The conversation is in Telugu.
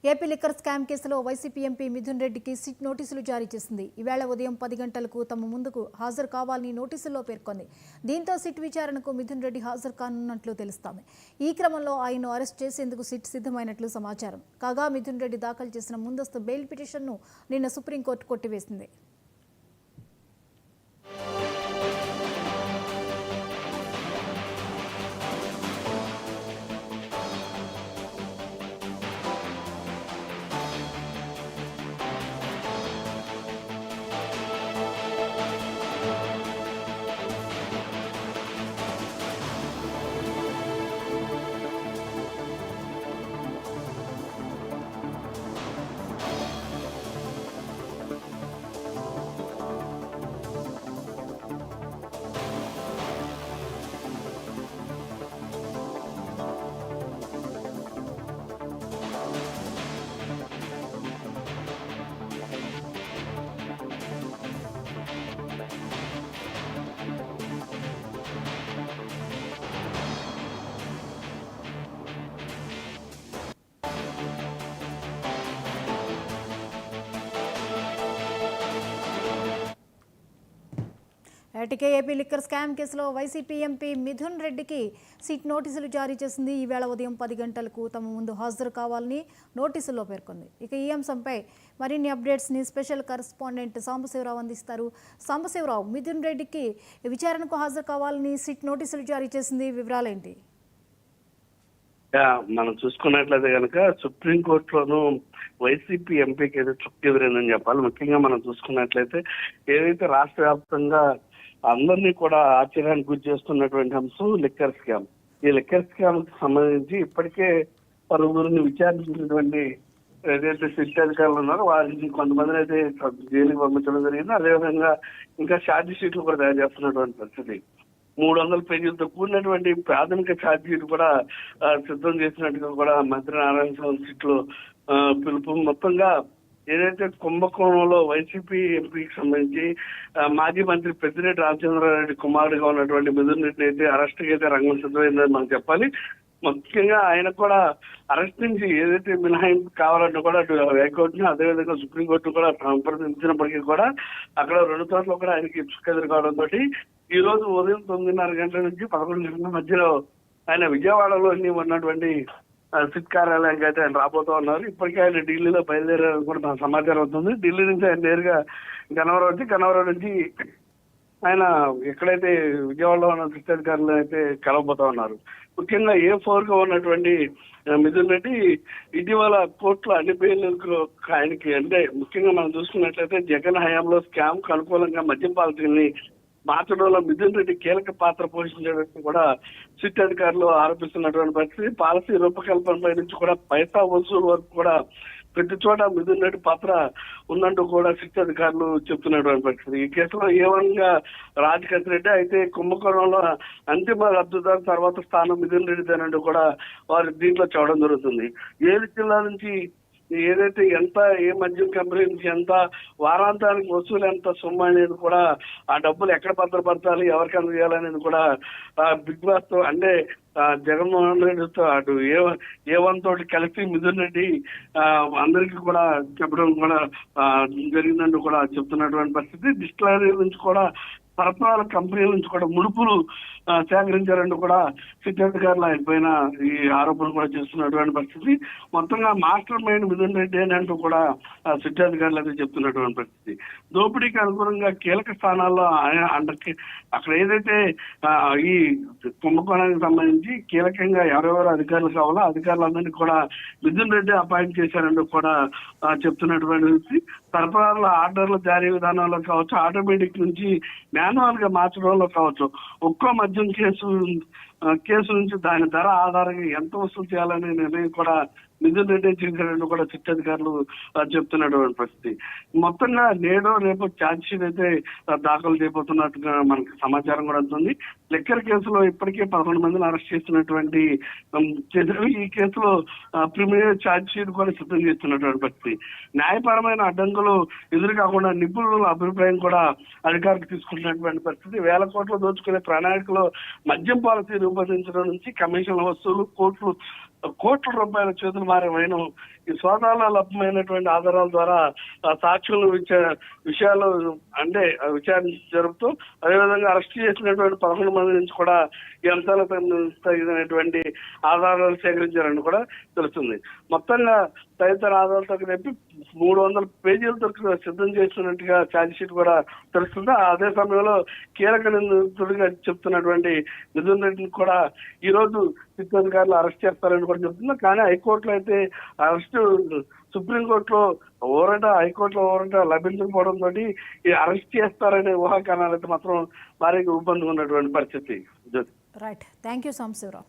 ఏపీ లిక్కర్ స్కామ్ కేసులో వైసీపీ ఎంపీ మిథున్ రెడ్డికి సిట్ నోటీసులు జారీ చేసింది. ఈవేళ ఉదయం 10 గంటలకు తమ ముందుకు హాజరు కావాలని నోటీసుల్లో పేర్కొంది. దీంతో సిట్ విచారణకు మిథున్ రెడ్డి హాజరు కానున్నట్లు తెలుస్తోంది. ఈ క్రమంలో ఆయన్ను అరెస్ట్ చేసేందుకు సిట్ సిద్ధమైనట్లు సమాచారం. కాగా మిథున్ రెడ్డి దాఖలు చేసిన ముందస్తు బెయిల్ పిటిషన్ను నిన్న సుప్రీంకోర్టు కొట్టివేసింది. ఏపీ లిక్కర్ స్కామ్ కేసులో వైసీపీ ఎంపీ మిథున్ రెడ్డికి సిట్ నోటీసులు జారీ చేసింది. ఈవేళ ఉదయం 10 గంటలకు తమ ముందు హాజరు కావాలని నోటీసుల్లో పేర్కొంది. ఇక ఈ అంశంపై మరిన్ని అప్డేట్స్ని స్పెషల్ కరెస్పాండెంట్ సాంబశివరావు అందిస్తారు. సాంబశివరావు, మిథున్ రెడ్డికి విచారణకు హాజరు కావాలని సిట్ నోటీసులు జారీ చేసింది, వివరాలేంటి? మనం చూసుకున్నట్లయితే కనుక సుప్రీంకోర్టులోనూ వైసీపీ ఎంపీకి ఏదో చుక్కెదిరిందని చెప్పాలి. ముఖ్యంగా మనం చూసుకున్నట్లయితే ఏదైతే రాష్ట్ర వ్యాప్తంగా అందరినీ కూడా ఆశ్చర్యానికి గురి చేస్తున్నటువంటి అంశం లిక్కర్ స్కామ్. ఈ లిక్కర్ స్కామ్ కి సంబంధించి ఇప్పటికే పలువురిని విచారించినటువంటి ఏదైతే సిట్ అధికారులు ఉన్నారో వారిని కొంతమందిని అయితే జైలుకి పంపించడం జరిగింది. అదేవిధంగా ఇంకా ఛార్జ్ షీట్లు కూడా తయారు చేస్తున్నటువంటి పరిస్థితి. 300 పేజీలతో కూడినటువంటి ప్రాథమిక ఛార్జ్ షీట్ కూడా సిద్ధం చేసినట్టుగా కూడా మంత్రి నారాయణ స్వామి సిట్లో పిలుపు. మొత్తంగా ఏదైతే కుంభకోణంలో వైసీపీ ఎంపీకి సంబంధించి మాజీ మంత్రి పెద్దిరెడ్డి రామచంద్రారెడ్డి కుమారుడిగా ఉన్నటువంటి మిథున్ రెడ్డిని అయితే అరెస్ట్కి అయితే రంగం సిద్ధమైందని మనం చెప్పాలి. ముఖ్యంగా ఆయన కూడా అరెస్ట్ నుంచి ఏదైతే మినహాయింపు కావాలంటే కూడా అటు హైకోర్టుని అదేవిధంగా సుప్రీంకోర్టు కూడా సంప్రదించినప్పటికీ కూడా అక్కడ 2 చోట్ల కూడా ఆయనకి చుక్కెదురు కావడంతో ఈ రోజు ఉదయం 9:30 గంటల నుంచి 11 గంటల మధ్యలో ఆయన విజయవాడలోని ఉన్నటువంటి సిట్ కార్యాలయానికి అయితే ఆయన రాబోతూ ఉన్నారు. ఇప్పటికే ఆయన ఢిల్లీలో బయలుదేరారని కూడా నాకు సమాచారం అవుతుంది. ఢిల్లీ నుంచి ఆయన నేరుగా గన్నవరం నుంచి ఆయన ఎక్కడైతే విజయవాడలో ఉన్న సిట్ అధికారులు అయితే కలవబోతా ఉన్నారు. ముఖ్యంగా A4 గా ఉన్నటువంటి మిథున్ రెడ్డి ఇటీవల కోర్టులో అన్ని బెయిల్లకు ఆయనకి అంటే ముఖ్యంగా మనం చూసుకున్నట్లయితే జగన్ హయాంలో స్కామ్ కు అనుకూలంగా మద్యం పాలసీని మార్చడంలో మిథున్ రెడ్డి కీలక పాత్ర పోషించడానికి కూడా సిట్ అధికారులు ఆరోపిస్తున్నటువంటి పరిస్థితి. పాలసీ రూపకల్పనపై నుంచి కూడా పైసా వసూలు వరకు కూడా ప్రతి చోట మిథున్ రెడ్డి పాత్ర ఉన్నట్టు కూడా సిట్ అధికారులు చెప్తున్నటువంటి పరిస్థితి. ఈ కేసులో A1 గా రాజకేశ్ రెడ్డి అయితే కుంభకోణంలో అంతిమ లబ్ధిదారు తర్వాత స్థానం మిథున్ రెడ్డిదేనంటూ కూడా వారు దీంట్లో చూడడం జరుగుతుంది. 7 జిల్లా నుంచి ఏదైతే ఎంత ఏ మద్యం కంపెనీ నుంచి ఎంత వారాంతానికి వసూలు ఎంత సొమ్ము అనేది కూడా ఆ డబ్బులు ఎక్కడ భద్రపరచాలి ఎవరికి అందజేయాలనేది కూడా బిగ్ బాస్ తో అంటే జగన్మోహన్ రెడ్డితో అటు A1 తోటి కలిసి మిథున్ రెడ్డి అందరికీ కూడా చెప్పడం కూడా జరిగిందంటూ కూడా చెప్తున్నటువంటి పరిస్థితి. డిస్టిలరీ నుంచి కూడా సరఫరాల కంపెనీల నుంచి కూడా ముడుపులు సేకరించారంటూ కూడా సిట్ అధికారులు ఆయన పైన ఈ ఆరోపణలు కూడా చేస్తున్నటువంటి పరిస్థితి. మొత్తంగా మాస్టర్ మైండ్ మిథున్ రెడ్డి అని అంటూ కూడా సిట్ అధికారులు అయితే చెప్తున్నటువంటి పరిస్థితి. దోపిడీకి అనుగుణంగా కీలక స్థానాల్లో ఆయన అక్కడ ఏదైతే ఈ కుంభకోణానికి సంబంధించి కీలకంగా ఎవరెవరు అధికారులు కావాలో అధికారులందరినీ కూడా మిథున్ రెడ్డి అపాయింట్ చేశారంటూ కూడా చెప్తున్నటువంటి సరఫరాల ఆర్డర్ల జారీ విధానంలో కావచ్చు, ఆటోమేటిక్ నుంచి మాన్యువల్ గా మార్చడంలో కావచ్చు, ఒక్కో మద్యం కేసు నుంచి దాని ధర ఆధారంగా ఎంత వసూలు చేయాలనే నిర్ణయం కూడా మిథున్ రెడ్డి చేశారని కూడా సిట్ అధికారులు చెప్తున్నటువంటి పరిస్థితి. మొత్తంగా నేడో రేపు ఛార్జ్ షీట్ అయితే దాఖలు చేయబోతున్నట్టుగా మనకి సమాచారం కూడా ఉంటుంది. లిక్కర్ కేసులో ఇప్పటికే 11 మందిని అరెస్ట్ చేస్తున్నటువంటి ఈ కేసులో ప్రిమినరీ ఛార్జ్ షీట్ కూడా సిద్ధం చేస్తున్నటువంటి పరిస్థితి. న్యాయపరమైన అడ్డంకులు ఎదురు కాకుండా నిపుణుల అభిప్రాయం కూడా అధికారులకు తీసుకుంటున్నటువంటి పరిస్థితి. 1000 కోట్లు దోచుకునే ప్రణాళికలో మద్యం పాలసీ రూపొందించడం నుంచి కమిషన్ల వసూలు, కోర్టులు కోట్ల రూపాయల చేతులు మారే వైనం ఈ సోదాలో లభ్యమైనటువంటి ఆధారాల ద్వారా సాక్షులు విషయాలు అంటే విచారణ జరుపుతూ అదేవిధంగా అరెస్ట్ చేసినటువంటి 11 మంది నుంచి కూడా ఈ అంశాలకు తగినటువంటి ఆధారాలు సేకరించారని కూడా తెలుస్తుంది. మొత్తంగా తదితర ఆధారాలతో కలిపి 300 పేజీలతో సిద్ధం చేస్తున్నట్టుగా ఛార్జ్ షీట్ కూడా తెలుస్తుంది. అదే సమయంలో కీలక నిందితుడిగా చెప్తున్నటువంటి మిథున్ రెడ్డిని కూడా ఈ రోజు సిట్ అధికారులు అరెస్ట్ చేస్తారని కూడా చెప్తున్నారు. కానీ హైకోర్టులో అయితే అరెస్ట్ సుప్రీంకోర్టులో హైకోర్టులో ఊరట లభించకపోవడంతో ఈ అరెస్ట్ చేస్తారనే ఊహాగానాలు అయితే మాత్రం భారీగా ఊపందుకున్నటువంటి పరిస్థితి. Right, thank you Sambasivarao.